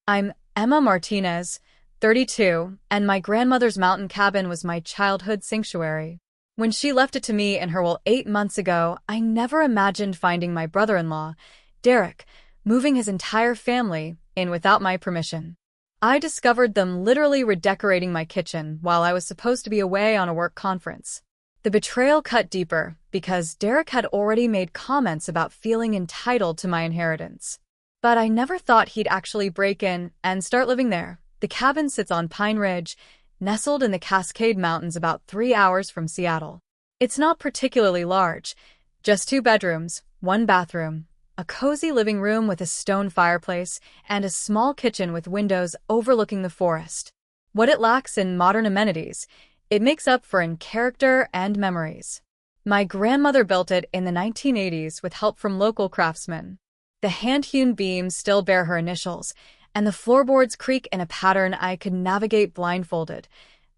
I'm Emma Martinez, 32, and my grandmother's mountain cabin was my childhood sanctuary. When she left it to me in her will 8 months ago, I never imagined finding my brother-in-law, Derek, moving his entire family in without my permission. I discovered them literally redecorating my kitchen while I was supposed to be away on a work conference. The betrayal cut deeper because Derek had already made comments about feeling entitled to my inheritance. But I never thought he'd actually break in and start living there. The cabin sits on Pine Ridge, nestled in the Cascade Mountains about 3 hours from Seattle. It's not particularly large, just 2 bedrooms, 1 bathroom, a cozy living room with a stone fireplace, and a small kitchen with windows overlooking the forest. What it lacks in modern amenities, it makes up for in character and memories. My grandmother built it in the 1980s with help from local craftsmen. The hand-hewn beams still bear her initials, and the floorboards creak in a pattern I could navigate blindfolded.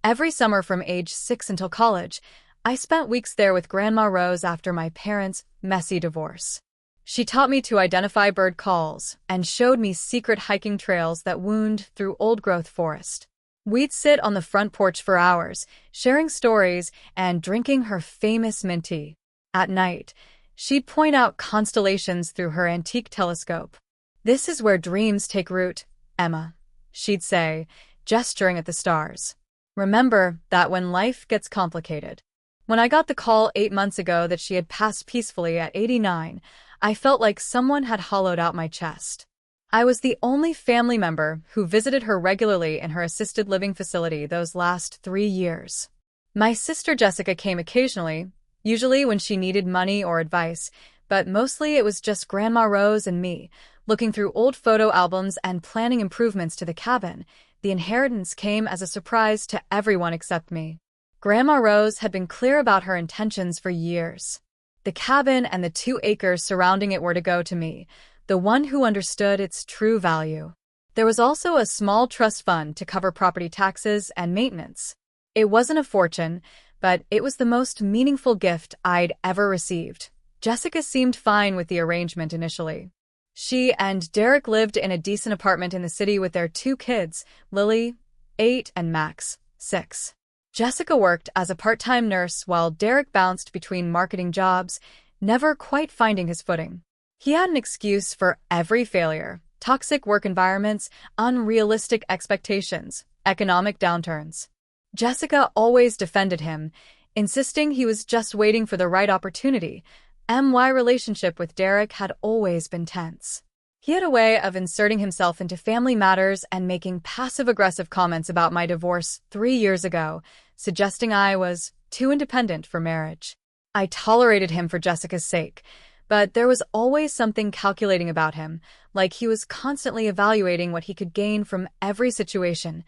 Every summer from age 6 until college, I spent weeks there with Grandma Rose after my parents' messy divorce. She taught me to identify bird calls and showed me secret hiking trails that wound through old-growth forest. We'd sit on the front porch for hours, sharing stories and drinking her famous mint tea. At night, she'd point out constellations through her antique telescope. "This is where dreams take root, Emma," she'd say, gesturing at the stars. "Remember that when life gets complicated." When I got the call 8 months ago that she had passed peacefully at 89, I felt like someone had hollowed out my chest. I was the only family member who visited her regularly in her assisted living facility those last 3 years. My sister Jessica came occasionally, usually when she needed money or advice, but mostly it was just Grandma Rose and me, looking through old photo albums and planning improvements to the cabin. The inheritance came as a surprise to everyone except me. Grandma Rose had been clear about her intentions for years. The cabin and the 2 acres surrounding it were to go to me, the one who understood its true value. There was also a small trust fund to cover property taxes and maintenance. It wasn't a fortune, but it was the most meaningful gift I'd ever received. Jessica seemed fine with the arrangement initially. She and Derek lived in a decent apartment in the city with their 2 kids, Lily, 8, and Max, 6. Jessica worked as a part-time nurse while Derek bounced between marketing jobs, never quite finding his footing. He had an excuse for every failure: toxic work environments, unrealistic expectations, economic downturns. Jessica always defended him, insisting he was just waiting for the right opportunity. My relationship with Derek had always been tense. He had a way of inserting himself into family matters and making passive-aggressive comments about my divorce 3 years ago, suggesting I was too independent for marriage. I tolerated him for Jessica's sake, but there was always something calculating about him, like he was constantly evaluating what he could gain from every situation.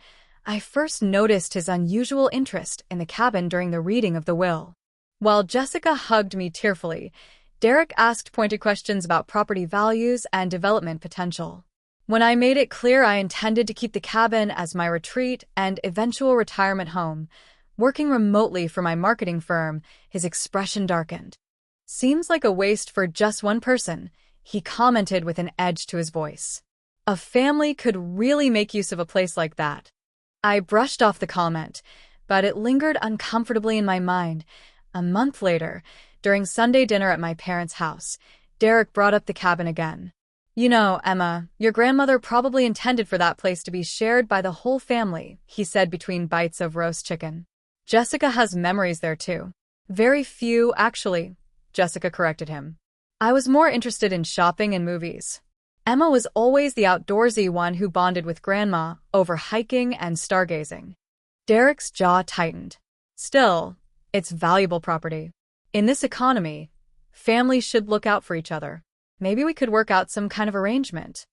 I first noticed his unusual interest in the cabin during the reading of the will. While Jessica hugged me tearfully, Derek asked pointed questions about property values and development potential. When I made it clear I intended to keep the cabin as my retreat and eventual retirement home, working remotely for my marketing firm, his expression darkened. "Seems like a waste for just one person," he commented with an edge to his voice. "A family could really make use of a place like that." I brushed off the comment, but it lingered uncomfortably in my mind. A month later, during Sunday dinner at my parents' house, Derek brought up the cabin again. "You know, Emma, your grandmother probably intended for that place to be shared by the whole family," he said between bites of roast chicken. "Jessica has memories there too." "Very few, actually," Jessica corrected him. "I was more interested in shopping and movies." Emma was always the outdoorsy one who bonded with Grandma over hiking and stargazing. Derek's jaw tightened. "Still, it's valuable property. In this economy, families should look out for each other. Maybe we could work out some kind of arrangement."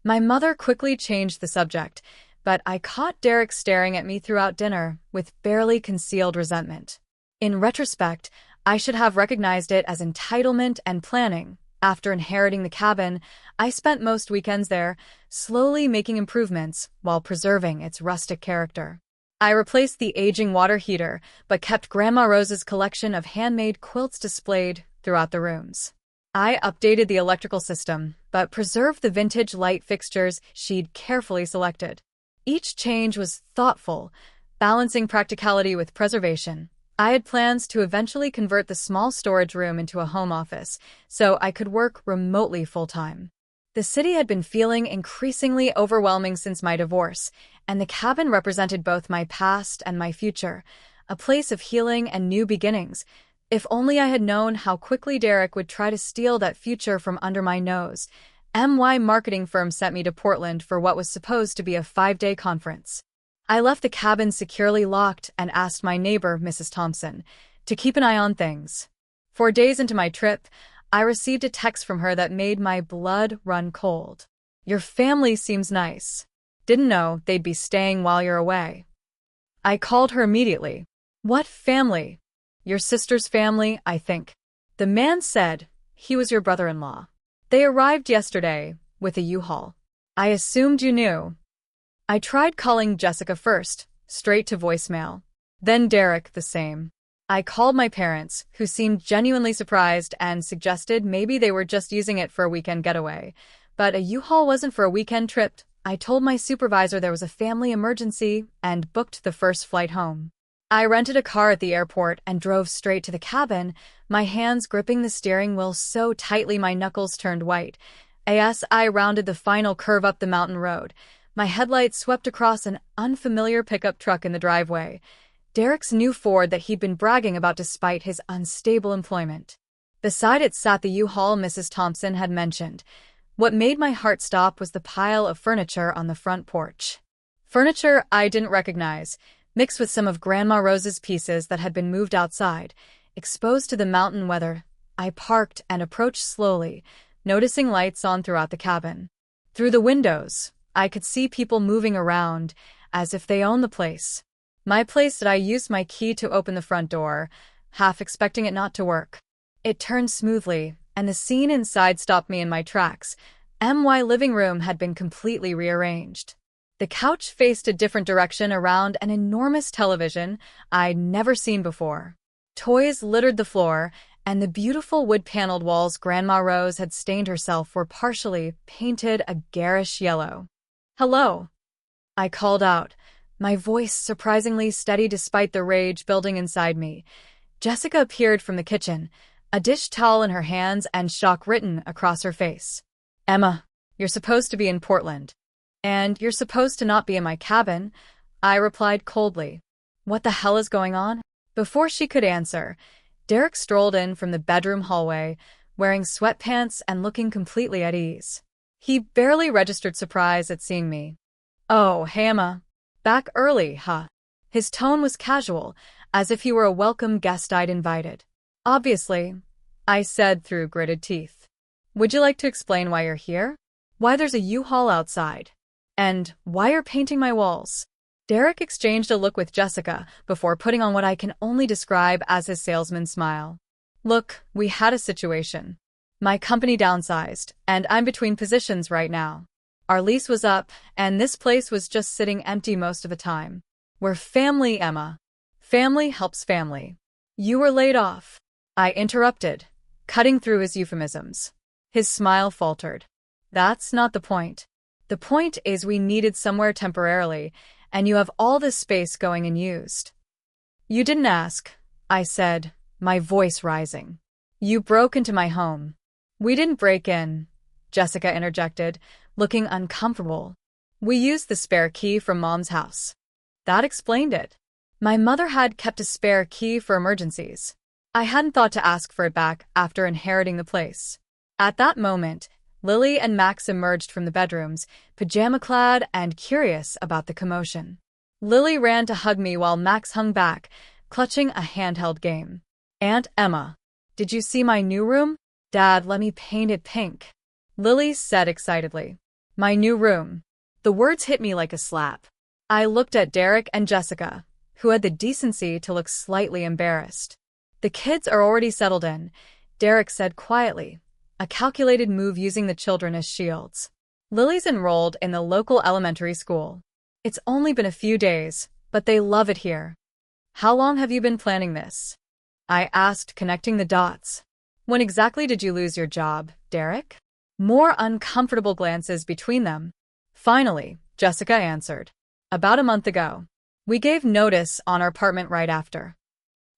My mother quickly changed the subject, but I caught Derek staring at me throughout dinner with barely concealed resentment. In retrospect, I should have recognized it as entitlement and planning. After inheriting the cabin, I spent most weekends there, slowly making improvements while preserving its rustic character. I replaced the aging water heater, but kept Grandma Rose's collection of handmade quilts displayed throughout the rooms. I updated the electrical system, but preserved the vintage light fixtures she'd carefully selected. Each change was thoughtful, balancing practicality with preservation. I had plans to eventually convert the small storage room into a home office, so I could work remotely full-time. The city had been feeling increasingly overwhelming since my divorce, and the cabin represented both my past and my future, a place of healing and new beginnings. If only I had known how quickly Derek would try to steal that future from under my nose. My marketing firm sent me to Portland for what was supposed to be a 5-day conference. I left the cabin securely locked and asked my neighbor, Mrs. Thompson, to keep an eye on things. 4 days into my trip, I received a text from her that made my blood run cold. "Your family seems nice. Didn't know they'd be staying while you're away." I called her immediately. "What family?" "Your sister's family, I think." The man said he was your brother-in-law. "They arrived yesterday with a U-Haul." "I assumed you knew." I tried calling Jessica first, straight to voicemail. Then Derek, the same. I called my parents, who seemed genuinely surprised and suggested maybe they were just using it for a weekend getaway. But a U-Haul wasn't for a weekend trip. I told my supervisor there was a family emergency and booked the first flight home. I rented a car at the airport and drove straight to the cabin, my hands gripping the steering wheel so tightly my knuckles turned white. As I rounded the final curve up the mountain road, my headlights swept across an unfamiliar pickup truck in the driveway. Derek's new Ford that he'd been bragging about despite his unstable employment. Beside it sat the U-Haul Mrs. Thompson had mentioned. What made my heart stop was the pile of furniture on the front porch. Furniture I didn't recognize, mixed with some of Grandma Rose's pieces that had been moved outside, exposed to the mountain weather. I parked and approached slowly, noticing lights on throughout the cabin. Through the windows, I could see people moving around, as if they owned the place. My place that I used my key to open the front door, half expecting it not to work. It turned smoothly, and the scene inside stopped me in my tracks. My living room had been completely rearranged. The couch faced a different direction around an enormous television I'd never seen before. Toys littered the floor, and the beautiful wood-paneled walls Grandma Rose had stained herself were partially painted a garish yellow. "Hello," I called out, my voice surprisingly steady despite the rage building inside me. Jessica appeared from the kitchen, a dish towel in her hands and shock written across her face. "Emma, you're supposed to be in Portland. And you're supposed to not be in my cabin," I replied coldly. "What the hell is going on?" Before she could answer, Derek strolled in from the bedroom hallway, wearing sweatpants and looking completely at ease. He barely registered surprise at seeing me. "Oh, hey Emma. Back early, huh?" His tone was casual, as if he were a welcome guest I'd invited. "Obviously," I said through gritted teeth. "Would you like to explain why you're here? Why there's a U-Haul outside? And why you're painting my walls?" Derek exchanged a look with Jessica before putting on what I can only describe as his salesman smile. "Look, we had a situation. My company downsized, and I'm between positions right now. Our lease was up, and this place was just sitting empty most of the time. We're family, Emma. Family helps family. You were laid off," I interrupted, cutting through his euphemisms. His smile faltered. "That's not the point. The point is we needed somewhere temporarily, and you have all this space going unused." "You didn't ask," I said, my voice rising. "You broke into my home." "We didn't break in," Jessica interjected, looking uncomfortable. "We used the spare key from Mom's house." That explained it. My mother had kept a spare key for emergencies. I hadn't thought to ask for it back after inheriting the place. At that moment, Lily and Max emerged from the bedrooms, pajama-clad and curious about the commotion. Lily ran to hug me while Max hung back, clutching a handheld game. "Aunt Emma, did you see my new room? Dad let me paint it pink," Lily said excitedly. "My new room." The words hit me like a slap. I looked at Derek and Jessica, who had the decency to look slightly embarrassed. "The kids are already settled in," Derek said quietly, a calculated move using the children as shields. "Lily's enrolled in the local elementary school. It's only been a few days, but they love it here." "How long have you been planning this?" I asked, connecting the dots. "When exactly did you lose your job, Derek?" More uncomfortable glances between them. Finally, Jessica answered. About a month ago. We gave notice on our apartment right after.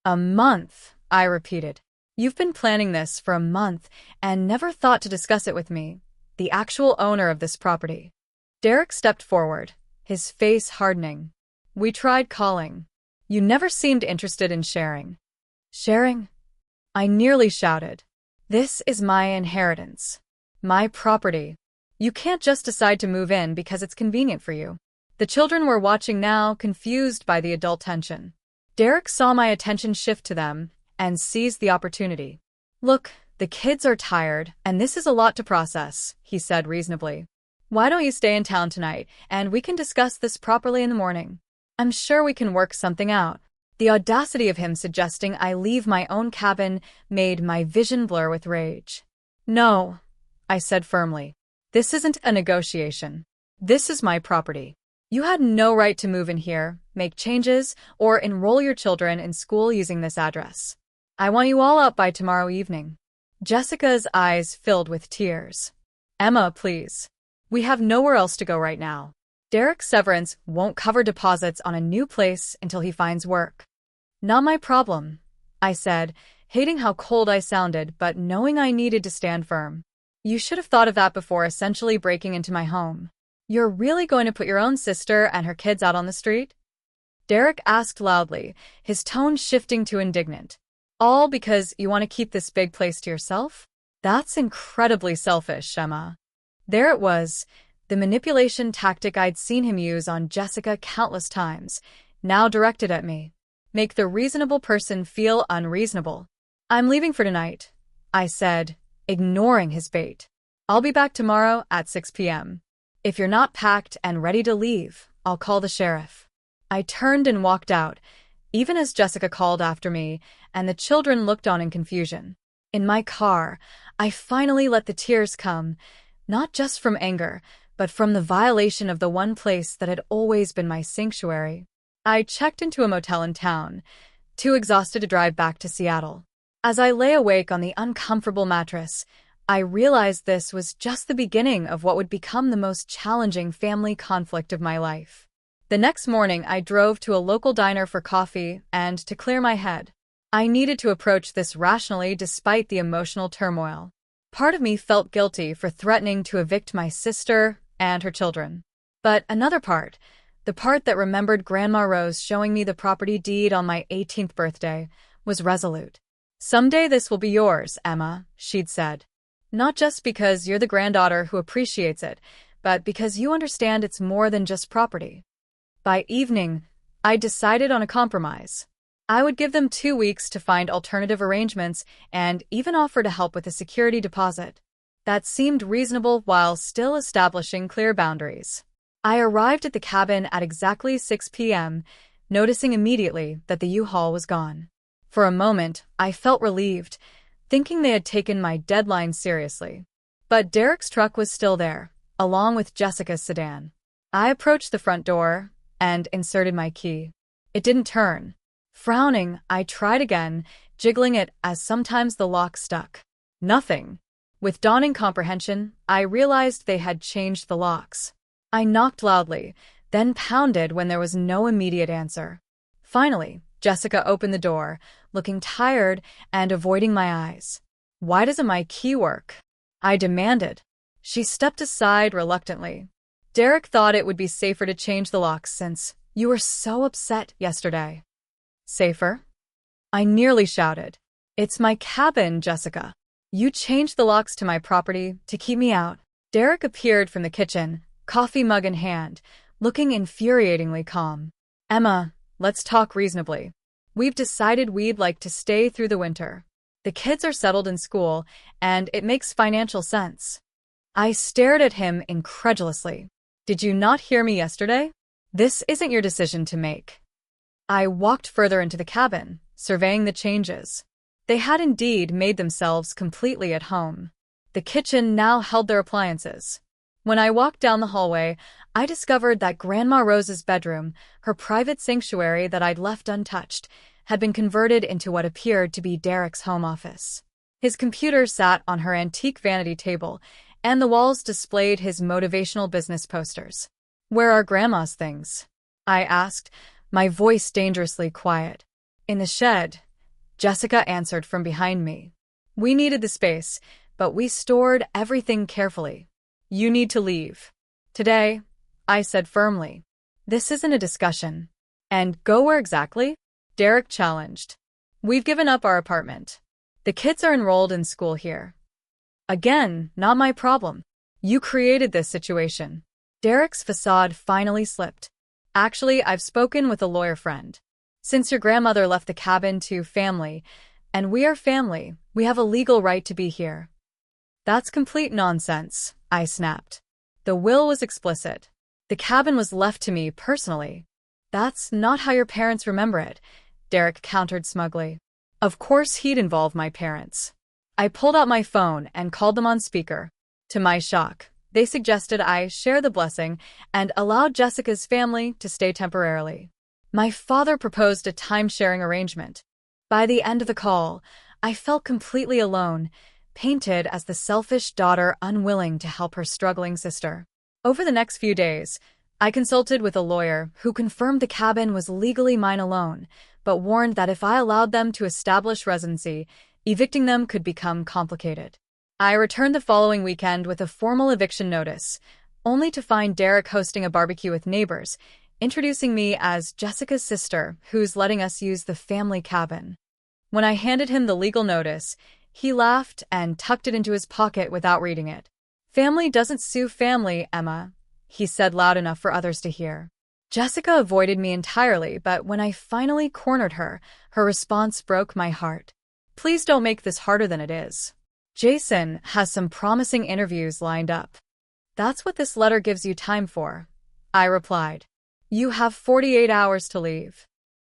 A month, I repeated. You've been planning this for a month and never thought to discuss it with me, the actual owner of this property. Derek stepped forward, his face hardening. We tried calling. You never seemed interested in sharing. Sharing? I nearly shouted. This is my inheritance. My property. You can't just decide to move in because it's convenient for you. The children were watching now, confused by the adult tension. Derek saw my attention shift to them and seized the opportunity. Look, the kids are tired, and this is a lot to process, he said reasonably. Why don't you stay in town tonight, and we can discuss this properly in the morning? I'm sure we can work something out. The audacity of him suggesting I leave my own cabin made my vision blur with rage. No, I said firmly. This isn't a negotiation. This is my property. You had no right to move in here, make changes, or enroll your children in school using this address. I want you all out by tomorrow evening. Jessica's eyes filled with tears. Emma, please. We have nowhere else to go right now. Derek's severance won't cover deposits on a new place until he finds work. Not my problem, I said, hating how cold I sounded but knowing I needed to stand firm. You should have thought of that before essentially breaking into my home. You're really going to put your own sister and her kids out on the street? Derek asked loudly, his tone shifting to indignant. All because you want to keep this big place to yourself? That's incredibly selfish, Emma. There it was, the manipulation tactic I'd seen him use on Jessica countless times, now directed at me. Make the reasonable person feel unreasonable. I'm leaving for tonight, I said, ignoring his bait. I'll be back tomorrow at 6 p.m. If you're not packed and ready to leave, I'll call the sheriff. I turned and walked out, even as Jessica called after me, and the children looked on in confusion. In my car, I finally let the tears come, not just from anger, but from the violation of the one place that had always been my sanctuary. I checked into a motel in town, too exhausted to drive back to Seattle. As I lay awake on the uncomfortable mattress, I realized this was just the beginning of what would become the most challenging family conflict of my life. The next morning, I drove to a local diner for coffee and to clear my head. I needed to approach this rationally despite the emotional turmoil. Part of me felt guilty for threatening to evict my sister and her children. But another part, the part that remembered Grandma Rose showing me the property deed on my 18th birthday, was resolute. Someday this will be yours, Emma, she'd said. Not just because you're the granddaughter who appreciates it, but because you understand it's more than just property. By evening, I decided on a compromise. I would give them 2 weeks to find alternative arrangements and even offer to help with a security deposit. That seemed reasonable while still establishing clear boundaries. I arrived at the cabin at exactly 6 p.m., noticing immediately that the U-Haul was gone. For a moment, I felt relieved, thinking they had taken my deadline seriously. But Derek's truck was still there, along with Jessica's sedan. I approached the front door and inserted my key. It didn't turn. Frowning, I tried again, jiggling it as sometimes the lock stuck. Nothing. With dawning comprehension, I realized they had changed the locks. I knocked loudly, then pounded when there was no immediate answer. Finally, Jessica opened the door, looking tired and avoiding my eyes. Why doesn't my key work? I demanded. She stepped aside reluctantly. Derek thought it would be safer to change the locks since you were so upset yesterday. Safer? I nearly shouted. It's my cabin, Jessica. You changed the locks to my property to keep me out. Derek appeared from the kitchen, coffee mug in hand, looking infuriatingly calm. Emma, let's talk reasonably. We've decided we'd like to stay through the winter. The kids are settled in school, and it makes financial sense. I stared at him incredulously. Did you not hear me yesterday? This isn't your decision to make. I walked further into the cabin, surveying the changes. They had indeed made themselves completely at home. The kitchen now held their appliances. When I walked down the hallway, I discovered that Grandma Rose's bedroom, her private sanctuary that I'd left untouched, had been converted into what appeared to be Derek's home office. His computer sat on her antique vanity table, and the walls displayed his motivational business posters. "Where are Grandma's things?" I asked, my voice dangerously quiet. "In the shed," Jessica answered from behind me. "We needed the space, but we stored everything carefully. You need to leave. Today," I said firmly. "This isn't a discussion." "And go where exactly?" Derek challenged. "We've given up our apartment. The kids are enrolled in school here." "Again, not my problem. You created this situation." Derek's facade finally slipped. "Actually, I've spoken with a lawyer friend. Since your grandmother left the cabin to family, and we are family, we have a legal right to be here." "That's complete nonsense," I snapped. "The will was explicit. The cabin was left to me personally." "That's not how your parents remember it," Derek countered smugly. Of course he'd involve my parents. I pulled out my phone and called them on speaker. To my shock, they suggested I share the blessing and allowed Jessica's family to stay temporarily. My father proposed a time-sharing arrangement. By the end of the call, I felt completely alone, painted as the selfish daughter unwilling to help her struggling sister. Over the next few days, I consulted with a lawyer who confirmed the cabin was legally mine alone, but warned that if I allowed them to establish residency, evicting them could become complicated. I returned the following weekend with a formal eviction notice, only to find Derek hosting a barbecue with neighbors, introducing me as Jessica's sister, who's letting us use the family cabin. When I handed him the legal notice, he laughed and tucked it into his pocket without reading it. "Family doesn't sue family, Emma," he said loud enough for others to hear. Jessica avoided me entirely, but when I finally cornered her, her response broke my heart. "Please don't make this harder than it is. Jason has some promising interviews lined up." "That's what this letter gives you time for," I replied. "You have 48 hours to leave."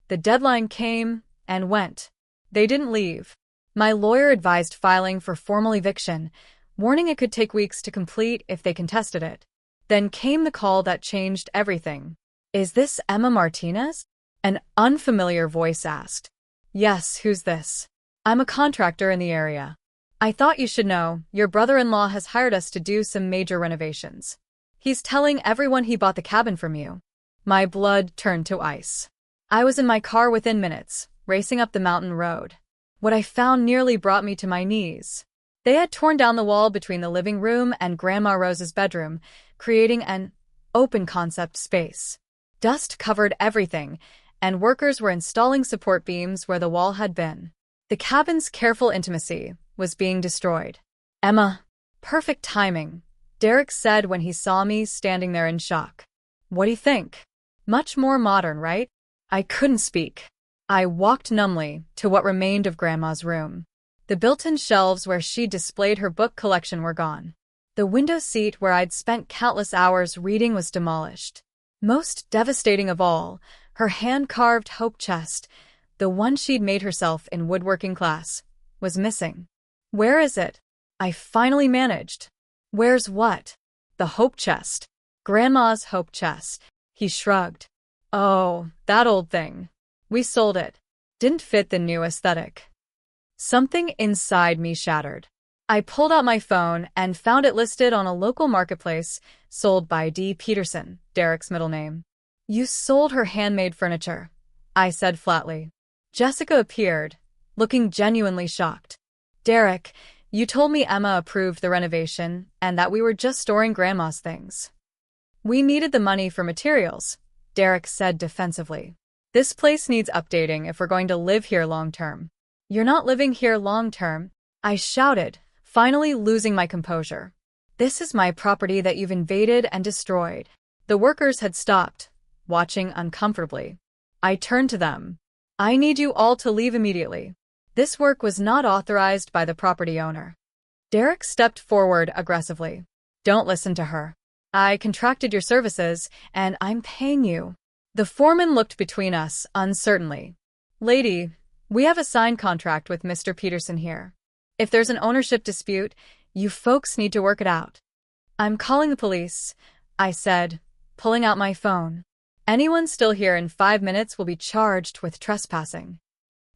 The deadline came and went. They didn't leave. My lawyer advised filing for formal eviction, warning it could take weeks to complete if they contested it. Then came the call that changed everything. "Is this Emma Martinez?" An unfamiliar voice asked. "Yes, who's this?" "I'm a contractor in the area. I thought you should know, your brother-in-law has hired us to do some major renovations. He's telling everyone he bought the cabin from you." My blood turned to ice. I was in my car within minutes, racing up the mountain road. What I found nearly brought me to my knees. They had torn down the wall between the living room and Grandma Rose's bedroom, creating an open-concept space. Dust covered everything, and workers were installing support beams where the wall had been. The cabin's careful intimacy was being destroyed. "Emma." "Perfect timing," Derek said when he saw me standing there in shock. "What do you think? Much more modern, right?" I couldn't speak. I walked numbly to what remained of Grandma's room. The built-in shelves where she displayed her book collection were gone. The window seat where I'd spent countless hours reading was demolished. Most devastating of all, her hand-carved hope chest, the one she'd made herself in woodworking class, was missing. "Where is it?" I finally managed. "Where's what?" "The hope chest." "Grandma's hope chest." He shrugged. "Oh, that old thing. We sold it. Didn't fit the new aesthetic." Something inside me shattered. I pulled out my phone and found it listed on a local marketplace, sold by D. Peterson, Derek's middle name. "You sold her handmade furniture," I said flatly. Jessica appeared, looking genuinely shocked. "Derek, you told me Emma approved the renovation and that we were just storing Grandma's things." "We needed the money for materials," Derek said defensively. "This place needs updating if we're going to live here long-term." "You're not living here long-term," I shouted, finally losing my composure. "This is my property that you've invaded and destroyed." The workers had stopped, watching uncomfortably. I turned to them. "I need you all to leave immediately. This work was not authorized by the property owner." Derek stepped forward aggressively. "Don't listen to her. I contracted your services, and I'm paying you." The foreman looked between us uncertainly. "Lady, we have a signed contract with Mr. Peterson here. If there's an ownership dispute, you folks need to work it out." "I'm calling the police," I said, pulling out my phone. "Anyone still here in 5 minutes will be charged with trespassing."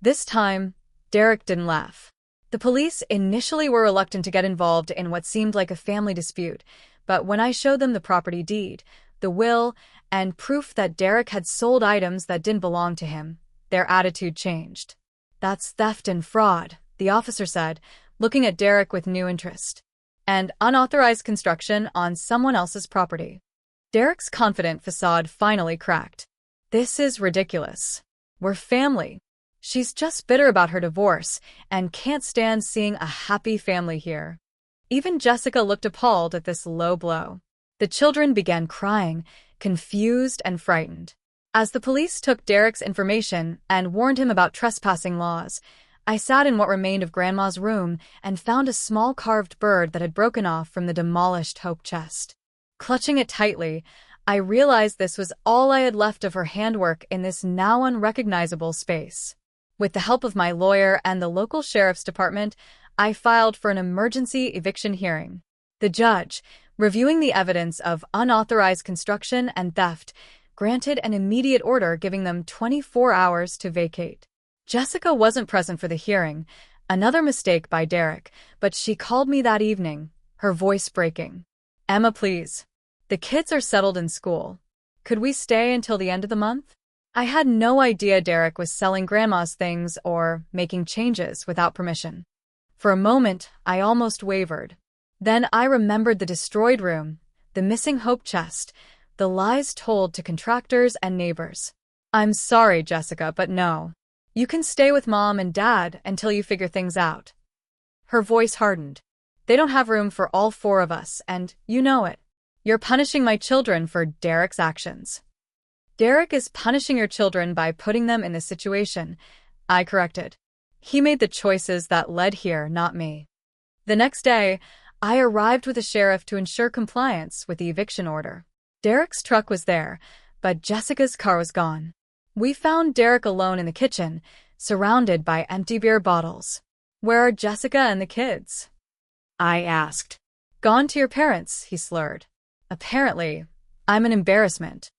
This time, Derek didn't laugh. The police initially were reluctant to get involved in what seemed like a family dispute, but when I showed them the property deed, the will, and proof that Derek had sold items that didn't belong to him, their attitude changed. "That's theft and fraud," the officer said, looking at Derek with new interest. "And unauthorized construction on someone else's property." Derek's confident facade finally cracked. "This is ridiculous. We're family. She's just bitter about her divorce and can't stand seeing a happy family here." Even Jessica looked appalled at this low blow. The children began crying, confused and frightened. As the police took Derek's information and warned him about trespassing laws, I sat in what remained of Grandma's room and found a small carved bird that had broken off from the demolished hope chest. Clutching it tightly, I realized this was all I had left of her handwork in this now unrecognizable space. With the help of my lawyer and the local sheriff's department, I filed for an emergency eviction hearing. The judge, reviewing the evidence of unauthorized construction and theft, granted an immediate order giving them 24 hours to vacate. Jessica wasn't present for the hearing, another mistake by Derek, but she called me that evening, her voice breaking. "Emma, please. The kids are settled in school. Could we stay until the end of the month?" I had no idea Derek was selling Grandma's things or making changes without permission. For a moment, I almost wavered. Then I remembered the destroyed room, the missing hope chest, the lies told to contractors and neighbors. "I'm sorry, Jessica, but no. You can stay with Mom and Dad until you figure things out." Her voice hardened. "They don't have room for all four of us, and you know it. You're punishing my children for Derek's actions." "Derek is punishing your children by putting them in this situation," I corrected. "He made the choices that led here, not me." The next day, I arrived with a sheriff to ensure compliance with the eviction order. Derek's truck was there, but Jessica's car was gone. We found Derek alone in the kitchen, surrounded by empty beer bottles. "Where are Jessica and the kids?" I asked. "Gone to your parents," he slurred. "Apparently, I'm an embarrassment."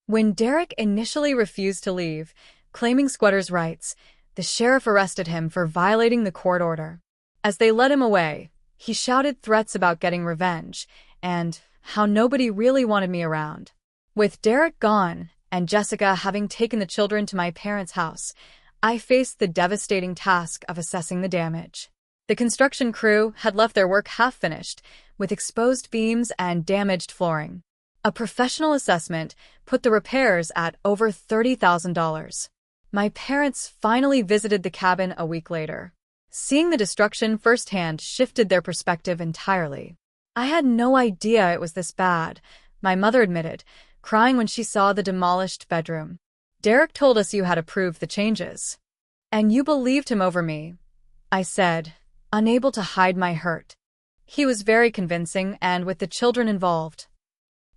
When Derek initially refused to leave, claiming squatters' rights, the sheriff arrested him for violating the court order. As they led him away, he shouted threats about getting revenge and how nobody really wanted me around. With Derek gone and Jessica having taken the children to my parents' house, I faced the devastating task of assessing the damage. The construction crew had left their work half-finished, with exposed beams and damaged flooring. A professional assessment put the repairs at over $30,000. My parents finally visited the cabin a week later. Seeing the destruction firsthand shifted their perspective entirely. "I had no idea it was this bad," my mother admitted, crying when she saw the demolished bedroom. "Derek told us you had approved the changes." "And you believed him over me," I said, unable to hide my hurt. "He was very convincing, and with the children involved."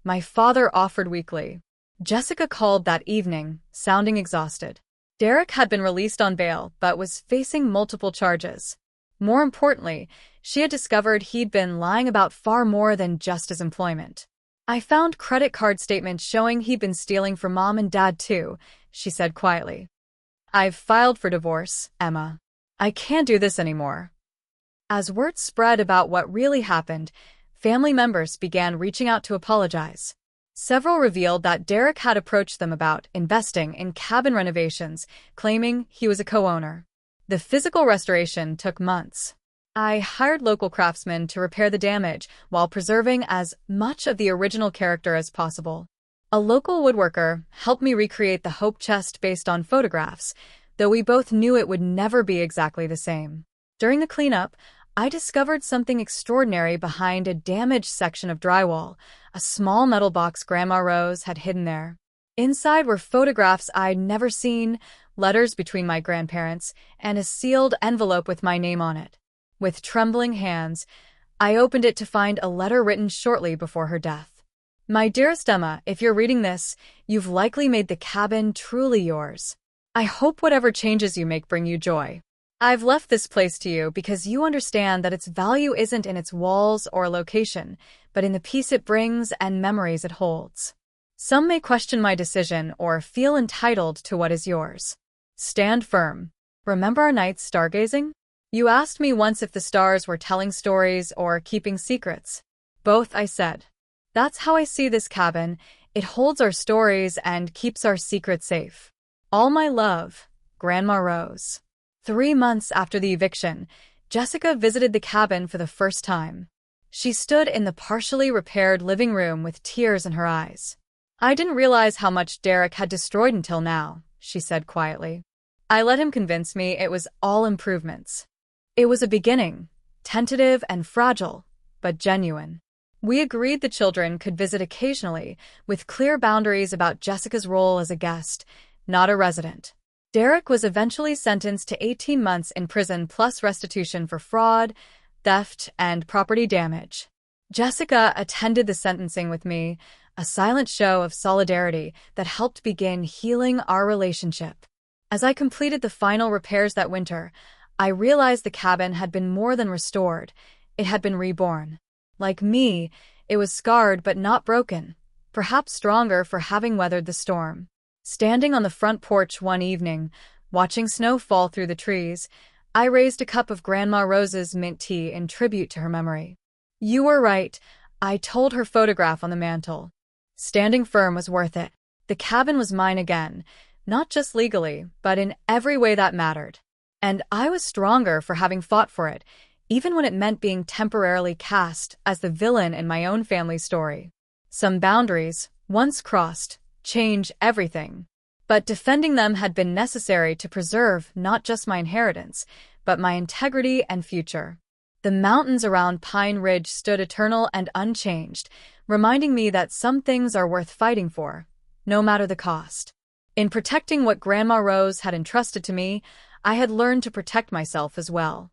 My father offered weakly. Jessica called that evening, sounding exhausted. Derek had been released on bail but was facing multiple charges. More importantly, she had discovered he'd been lying about far more than just his employment. "I found credit card statements showing he'd been stealing from Mom and Dad too," she said quietly. "I've filed for divorce, Emma. I can't do this anymore." As word spread about what really happened, family members began reaching out to apologize. Several revealed that Derek had approached them about investing in cabin renovations, claiming he was a co-owner. The physical restoration took months. I hired local craftsmen to repair the damage while preserving as much of the original character as possible. A local woodworker helped me recreate the hope chest based on photographs, though we both knew it would never be exactly the same. During the cleanup, I discovered something extraordinary behind a damaged section of drywall, a small metal box Grandma Rose had hidden there. Inside were photographs I'd never seen, letters between my grandparents, and a sealed envelope with my name on it. With trembling hands, I opened it to find a letter written shortly before her death. "My dearest Emma, if you're reading this, you've likely made the cabin truly yours. I hope whatever changes you make bring you joy. I've left this place to you because you understand that its value isn't in its walls or location, but in the peace it brings and memories it holds. Some may question my decision or feel entitled to what is yours. Stand firm. Remember our nights stargazing? You asked me once if the stars were telling stories or keeping secrets. Both, I said. That's how I see this cabin. It holds our stories and keeps our secrets safe. All my love, Grandma Rose. 3 months after the eviction, Jessica visited the cabin for the first time. She stood in the partially repaired living room with tears in her eyes. I didn't realize how much Derek had destroyed until now, she said quietly. I let him convince me it was all improvements. It was a beginning, tentative and fragile, but genuine. We agreed the children could visit occasionally, with clear boundaries about Jessica's role as a guest, not a resident. Derek was eventually sentenced to 18 months in prison plus restitution for fraud, theft, and property damage. Jessica attended the sentencing with me, a silent show of solidarity that helped begin healing our relationship. As I completed the final repairs that winter, I realized the cabin had been more than restored. It had been reborn. Like me, it was scarred but not broken, perhaps stronger for having weathered the storm. Standing on the front porch one evening, watching snow fall through the trees, I raised a cup of Grandma Rose's mint tea in tribute to her memory. You were right, I told her photograph on the mantel. Standing firm was worth it. The cabin was mine again, not just legally, but in every way that mattered. And I was stronger for having fought for it, even when it meant being temporarily cast as the villain in my own family story. Some boundaries, once crossed, change everything. But defending them had been necessary to preserve not just my inheritance, but my integrity and future. The mountains around Pine Ridge stood eternal and unchanged, reminding me that some things are worth fighting for, no matter the cost. In protecting what Grandma Rose had entrusted to me, I had learned to protect myself as well.